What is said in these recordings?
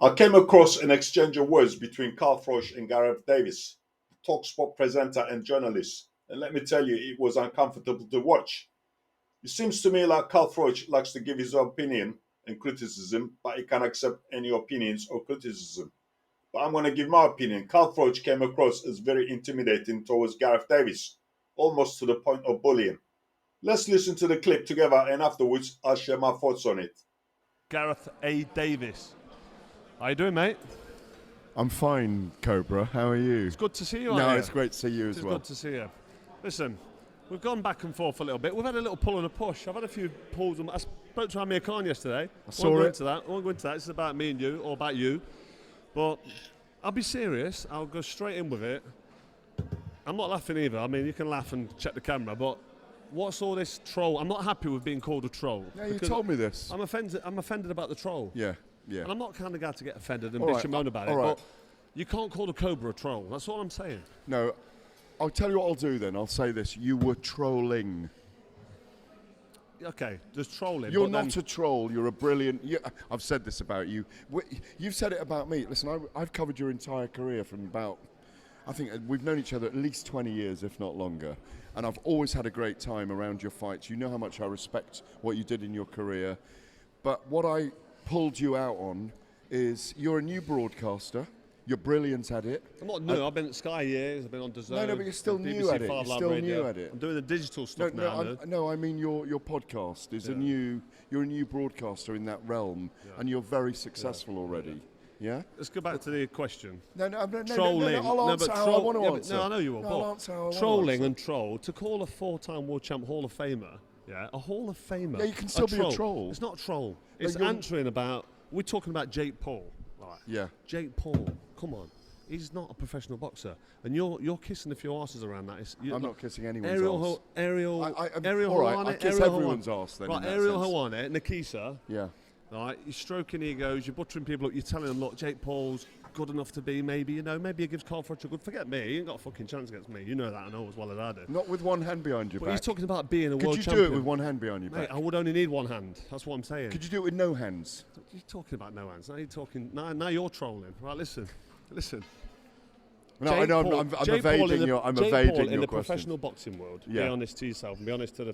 I came across an exchange of words between Carl Froch and Gareth Davies, Talksport presenter and journalist, and let me tell you, it was uncomfortable to watch. It seems to me like Carl Froch likes to give his opinion and criticism, but he can't accept any opinions or criticism. But I'm going to give my opinion. Carl Froch came across as very intimidating towards Gareth Davies, almost to the point of bullying. Let's listen to the clip together, and afterwards, I'll share my thoughts on it. Gareth A. Davies. How you doing, mate? I'm fine, Cobra. How are you? It's good to see you. No, here. it's great to see you as well. It's good to see you. Listen, we've gone back and forth a little bit. We've had a little pull and a push. I've had a few pulls. I spoke to Amir Khan yesterday. I saw it. I won't go into that. This is about me and you, or about you. But I'll be serious. I'll go straight in with it. I'm not laughing either. I mean, you can laugh and check the camera, but what's all this troll? I'm not happy with being called a troll. Yeah, you told me this. I'm offended about the troll. Yeah. And I'm not the kind of guy to get offended and All bitch right, and moan about it, all right. but you can't call the Cobra a troll. That's all I'm saying. No, I'll tell you what I'll do then. I'll say this. You were trolling. Okay, there's trolling. You're but not a troll. You're a brilliant... I've said this about you. You've said it about me. Listen, I've covered your entire career from about... I think we've known each other at least 20 years, if not longer. And I've always had a great time around your fights. You know how much I respect what you did in your career. But what I pulled you out on is you're a new broadcaster. You're brilliant at it. I'm not new. I've been at Sky years. I've been on DAZN. No, but you're still new at it. You're still new at it. I'm doing the digital stuff now. No, I mean your podcast is you're a new broadcaster in that realm, and you're very successful already. Yeah. Let's go back to the question. No, Trolling. I'll answer how I want to answer. No, I know you will. I'll answer how I want to trolling answer. and troll. To call a four-time world champ Hall of Famer, a Hall of Famer. Yeah, you can still be a troll. It's not a troll. No, It's answering about. We're talking about Jake Paul. Right. Yeah. Jake Paul. Come on. He's not a professional boxer, and you're kissing a few asses around that. I'm not kissing anyone's Ariel ass. Ariel all right, I kiss everyone's ass then. Right, Ariel Helwani, Nikisa. Yeah. Right, you're stroking egos, you're buttering people up, you're telling them, look, Jake Paul's good enough to be maybe he gives Carl Froch a good. Forget me, he ain't got a fucking chance against me. You know that, I know as well as I do. Not with one hand behind your But back. he's talking about being a world champion. Could you do it with one hand behind your Mate, back? I would only need one hand. That's what I'm saying. Could you do it with no hands? You're talking about no hands. Now you're talking. Now you're trolling. Right, listen. No, I know. I'm evading your. I'm Jake evading Paul your in the question. professional boxing world. Yeah. Be honest to yourself and be honest to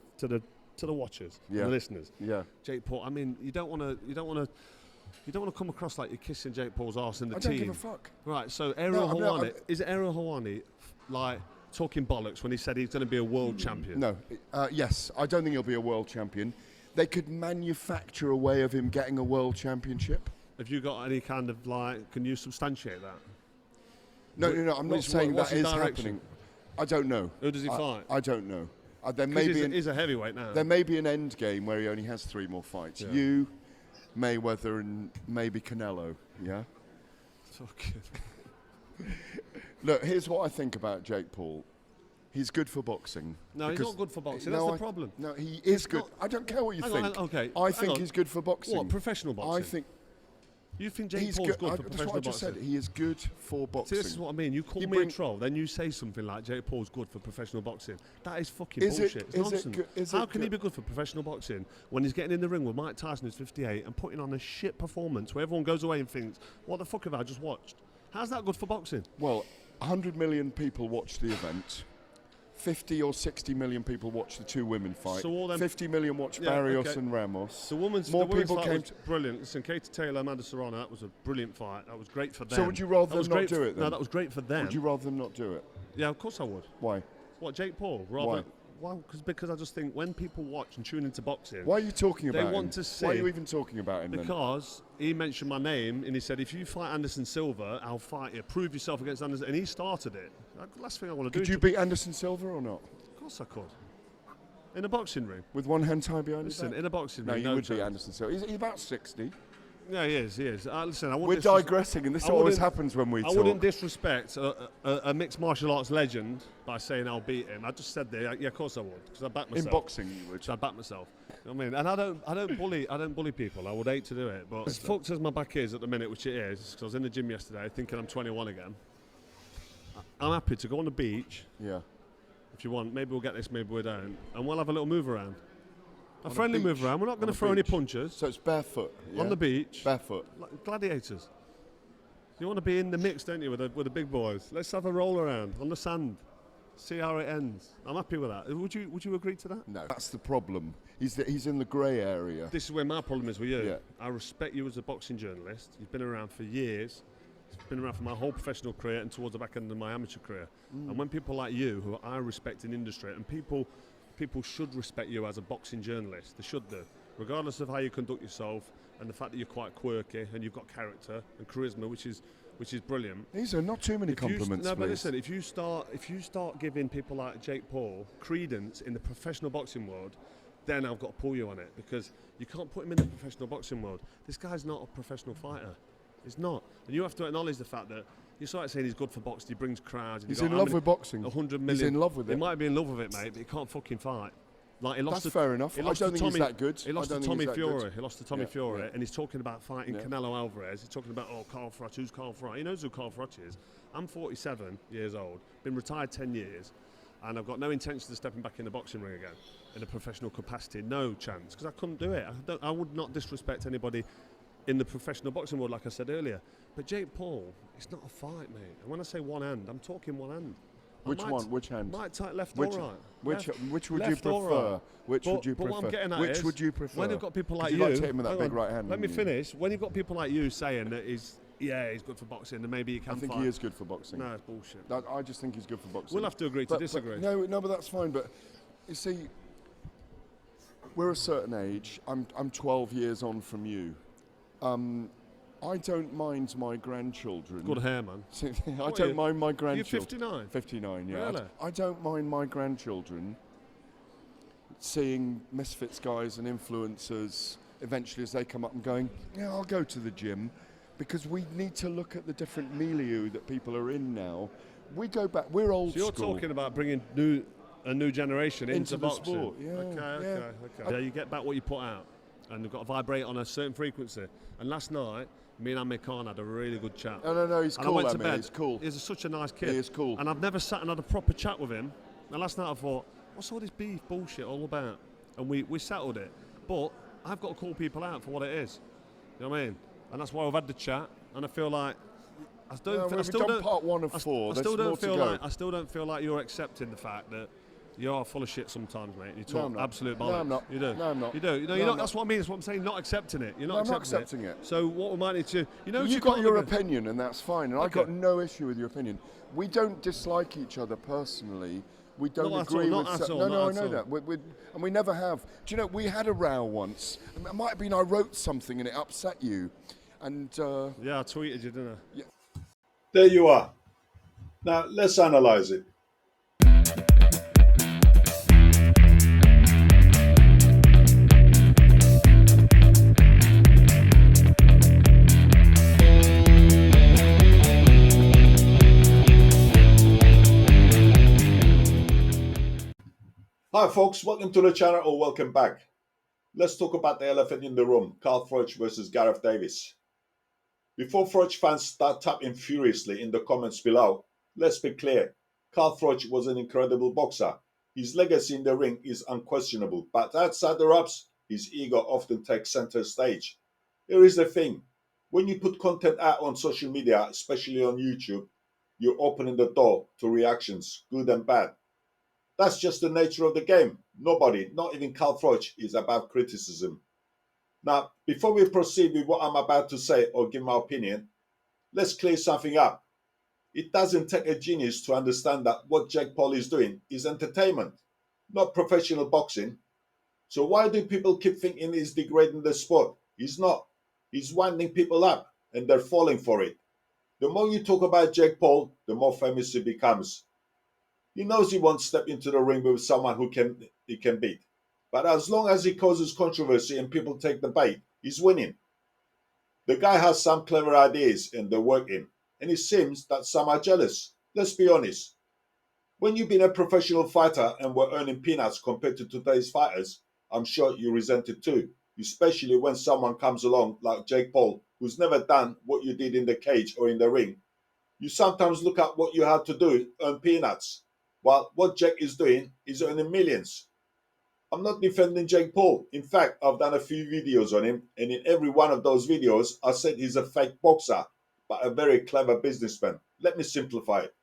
the watchers, Yeah. and the listeners. Yeah. Jake Paul. I mean, you don't want to come across like you're kissing Jake Paul's arse in the I team. don't give a fuck. Right. So Ariel Helwani, is it Ariel Helwani like talking bollocks when he said he's going to be a world champion? No. Yes, I don't think he'll be a world champion. They could manufacture a way of him getting a world championship. Have you got any kind of can you substantiate that? No. I'm not saying what's that his is direction? happening. I don't know. Who does he fight? I don't know. There may be he's a heavyweight now. There may be an end game where he only has 3 more fights. Yeah. You, Mayweather, and maybe Canelo. Yeah. Look, here's what I think about Jake Paul. He's good for boxing. No, he's not good for boxing. That's the problem. No, he is good. I don't care what you think. I think he's good for boxing. What, professional boxing? I think you think Jake he's Paul's good for that's professional what I just boxing? said. He is good for boxing. See, this is what I mean. You call me a troll, then you say something like Jake Paul's good for professional boxing. That is fucking bullshit. It's nonsense. How can he be good for professional boxing when he's getting in the ring with Mike Tyson, who's 58, and putting on a shit performance where everyone goes away and thinks, what the fuck have I just watched? How's that good for boxing? Well, 100 million people watched the event. 50 or 60 million people watched the 2 women fight. So all them 50 million watched Barrios and Ramos. The women's More fight people came. was brilliant. Listen, Katie Taylor, Amanda Serrano, that was a brilliant fight. That was great for them. So would you rather them not do it then? No, that was great for them. Would you rather them not do it? Yeah, of course I would. Why? What, Jake Paul? Why? Well, because I just think when people watch and tune into boxing, why are you talking about him? They want to see. Why are you even talking about him because he mentioned my name and he said, if you fight Anderson Silva, I'll fight you. Prove yourself against Anderson. And he started it. That's the last thing I want to do. Could you beat Anderson Silva or not? Of course I could. In a boxing ring. With one hand tied behind his back? In a boxing no, ring. You would beat Anderson Silva. He's about 60. Yeah, he is. Listen, we're digressing, and this always happens when we talk. I wouldn't disrespect a mixed martial arts legend by saying I'll beat him. I just said there, yeah, of course I would, because I back myself. In boxing, you would. I back myself. You know what I mean, and I don't bully people. I would hate to do it, but as fucked as my back is at the minute, which it is, because I was in the gym yesterday thinking I'm 21 again. I'm happy to go on the beach. Yeah. If you want, maybe we'll get this, maybe we don't, and we'll have a little move around. A friendly move around. We're not going to throw any punches. So it's barefoot. Yeah? On the beach. Barefoot. Like gladiators. You want to be in the mix, don't you, with the big boys? Let's have a roll around on the sand. See how it ends. I'm happy with that. Would you agree to that? No, that's the problem. He's in the grey area. This is where my problem is with you. Yeah. I respect you as a boxing journalist. You've been around for years. You've been around for my whole professional career and towards the back end of my amateur career. And when people like you, who I respect in industry, and people should respect you as a boxing journalist. They should do, regardless of how you conduct yourself and the fact that you're quite quirky and you've got character and charisma, which is brilliant. These are not too many compliments, No, but please. listen, if you start giving people like Jake Paul credence in the professional boxing world, then I've got to pull you on it, because you can't put him in the professional boxing world. This guy's not a professional fighter. He's not. And you have to acknowledge the fact that you start saying he's good for boxing, he brings crowds. He's in love with boxing. 100 million. He's in love with it. He might be in love with it, mate, but he can't fucking fight. Like he lost That's fair enough. I don't think he's that good. He lost to Tommy Fury. He lost to Tommy Fury, yeah. and he's talking about fighting Canelo Alvarez. He's talking about, Carl Froch. Who's Carl Froch? He knows who Carl Froch is. I'm 47 years old, been retired 10 years, and I've got no intention of stepping back in the boxing ring again in a professional capacity. No chance, because I couldn't do it. I would not disrespect anybody in the professional boxing world, like I said earlier. But Jake Paul, it's not a fight, mate. And when I say one hand, I'm talking one hand. Which one? Which hand? Might take left Which, or right. Which would you left or prefer? right. Which would you But prefer? what I'm getting at Which is, would you prefer? when you've got people like you you, like to hit him with that hang big on, right hand. Let me you? finish. When you've got people like you saying that he's good for boxing, and maybe he can I think fight. he is good for boxing. No, it's bullshit. I just think he's good for boxing. We'll have to agree to disagree. No, but that's fine. But you see, we're a certain age. I'm 12 years on from you. I don't mind my grandchildren. Good hair, man. I don't mind my grandchildren. You're 59? 59, yeah. Really? I don't mind my grandchildren seeing misfits guys and influencers eventually as they come up and going, yeah, I'll go to the gym, because we need to look at the different milieu that people are in now. We go back, we're old So you're school. talking about bringing a new generation into the boxing. sport, yeah. Okay. Yeah, you get back what you put out, and you've got to vibrate on a certain frequency. And last night, me and Amir Khan had a really good chat. No, he's and cool, I went to Amir, bed. he's cool. He's such a nice kid. He is cool. And I've never sat and had a proper chat with him. And last night I thought, what's all this beef bullshit all about? And we settled it. But I've got to call people out for what it is. You know what I mean? And that's why we've had the chat. And I feel like I still don't. Part one of four. There's more to go. I still don't feel like you're accepting the fact that you are full of shit sometimes, mate. You talk I'm not. absolute bollocks. No, I'm not. You do. No, I'm not. You do. No, you're I'm not. That's what I mean. That's what I'm saying. Not accepting it. You're not I'm not accepting accepting it. So what we might need to, You've got your opinion, and that's fine. And I've Okay. got no issue with your opinion. We don't dislike each other personally. We don't Not at agree all, with. not at all, No, not I at know all. that. And we never have. Do you know, we had a row once. It might have been I wrote something and it upset you. And Yeah, I tweeted you, didn't I? There you are. Now let's analyze it. Hi folks, welcome to the channel or welcome back. Let's talk about the elephant in the room, Carl Froch versus Gareth Davies. Before Froch fans start tapping furiously in the comments below, let's be clear. Carl Froch was an incredible boxer. His legacy in the ring is unquestionable, but outside the ropes, his ego often takes center stage. Here is the thing. When you put content out on social media, especially on YouTube, you're opening the door to reactions, good and bad. That's just the nature of the game. Nobody, not even Carl Froch, is above criticism. Now, before we proceed with what I'm about to say or give my opinion, let's clear something up. It doesn't take a genius to understand that what Jake Paul is doing is entertainment, not professional boxing. So why do people keep thinking he's degrading the sport? He's not. He's winding people up, and they're falling for it. The more you talk about Jake Paul, the more famous he becomes. He knows he won't step into the ring with someone he can beat. But as long as he causes controversy and people take the bait, he's winning. The guy has some clever ideas and they're working. And it seems that some are jealous. Let's be honest. When you've been a professional fighter and were earning peanuts compared to today's fighters, I'm sure you resent it too. Especially when someone comes along like Jake Paul, who's never done what you did in the cage or in the ring. You sometimes look at what you had to do, earn peanuts. While what Jake is doing is earning millions. I'm not defending Jake Paul. In fact, I've done a few videos on him, and in every one of those videos, I said he's a fake boxer. but a very clever businessman. Let me simplify it.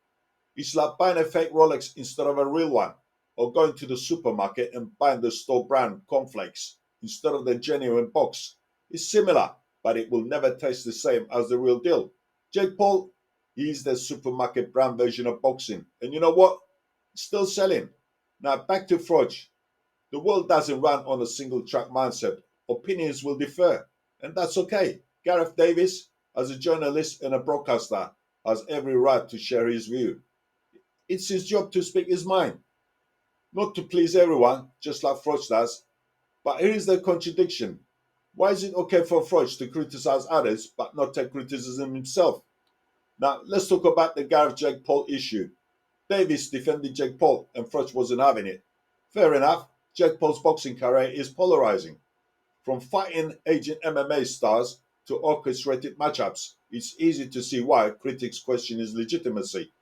It's like buying a fake Rolex instead of a real one, or going to the supermarket and buying the store brand cornflakes instead of the genuine box. It's similar, but it will never taste the same as the real deal. Jake Paul, he's the supermarket brand version of boxing. And you know what? It's still selling. Now back to Froch. The world doesn't run on a single track mindset. Opinions will differ, and that's okay. Gareth Davies, as a journalist and a broadcaster, has every right to share his view. It's his job to speak his mind, not to please everyone, just like Froch does. But here is the contradiction. Why is it okay for Froch to criticize others but not take criticism himself? Now, let's talk about the Gareth Jake Paul issue. Davies defended Jake Paul and Froch wasn't having it. Fair enough, Jake Paul's boxing career is polarizing. From fighting agent MMA stars to orchestrated matchups, it's easy to see why critics question his legitimacy.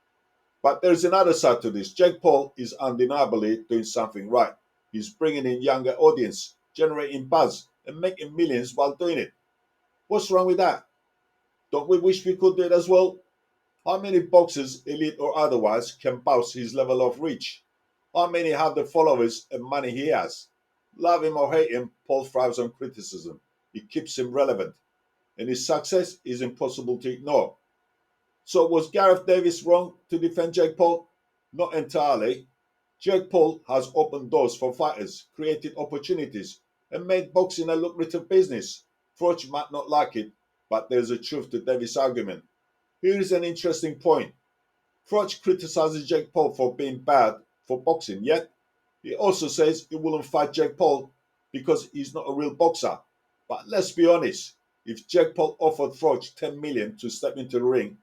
But there's another side to this. Jake Paul is undeniably doing something right. He's bringing in younger audience, generating buzz, and making millions while doing it. What's wrong with that? Don't we wish we could do it as well? How many boxers, elite or otherwise, can boast his level of reach? How many have the followers and money he has? Love him or hate him, Paul thrives on criticism. It keeps him relevant, and his success is impossible to ignore. So was Gareth Davies wrong to defend Jake Paul? Not entirely. Jake Paul has opened doors for fighters, created opportunities, and made boxing a lucrative business. Froch might not like it, but there's a truth to Davies' argument. Here is an interesting point. Froch criticizes Jake Paul for being bad for boxing, yet he also says he wouldn't fight Jake Paul because he's not a real boxer. But let's be honest, if Jake Paul offered Froch 10 million to step into the ring,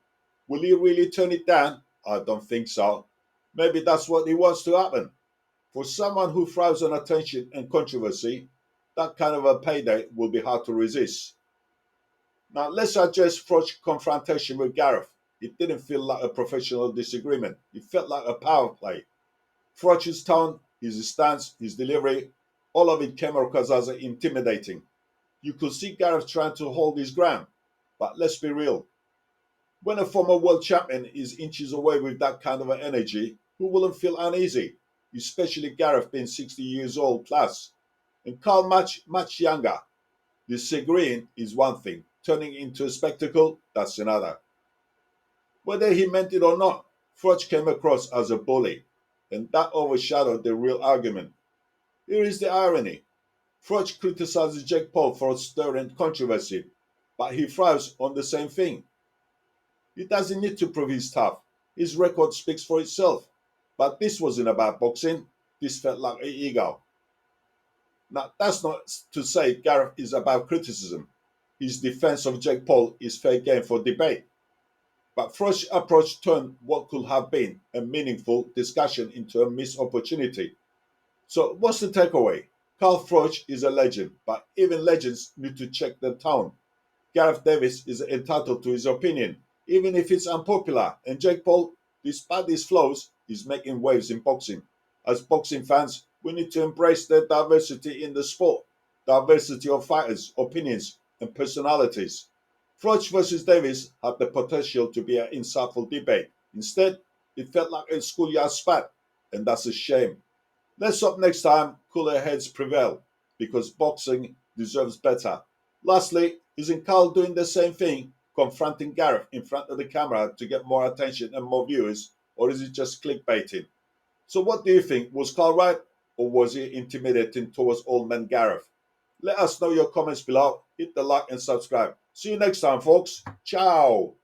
will he really turn it down? I don't think so. Maybe that's what he wants to happen. For someone who thrives on attention and controversy, that kind of a payday will be hard to resist. Now let's address Froch's confrontation with Gareth. It didn't feel like a professional disagreement. It felt like a power play. Froch's tone, his stance, his delivery, all of it came across as intimidating. You could see Gareth trying to hold his ground. But let's be real. When a former world champion is inches away with that kind of energy, who wouldn't feel uneasy? Especially Gareth being 60 years old plus. And Carl much younger. Disagreeing is one thing. Turning it into a spectacle, that's another. Whether he meant it or not, Froch came across as a bully, and that overshadowed the real argument. Here is the irony. Froch criticizes Jake Paul for stirring controversy, but he thrives on the same thing. He doesn't need to prove he's tough. His record speaks for itself. But this wasn't about boxing. This felt like an ego. Now, that's not to say Gareth is about criticism. His defense of Jake Paul is fair game for debate. But Froch's approach turned what could have been a meaningful discussion into a missed opportunity. So what's the takeaway? Carl Froch is a legend, but even legends need to check their tone. Gareth Davies is entitled to his opinion, even if it's unpopular. And Jake Paul, despite his flaws, is making waves in boxing. As boxing fans, we need to embrace the diversity in the sport, diversity of fighters, opinions, and personalities. Froch versus Davies had the potential to be an insightful debate. Instead, it felt like a schoolyard spat, and that's a shame. Let's hope next time cooler heads prevail, because boxing deserves better. Lastly, isn't Carl doing the same thing, confronting Gareth in front of the camera to get more attention and more viewers, or is it just clickbaiting? So what do you think? Was Carl right, or was he intimidating towards old man Gareth? Let us know your comments below. Hit the like and subscribe. See you next time, folks. Ciao.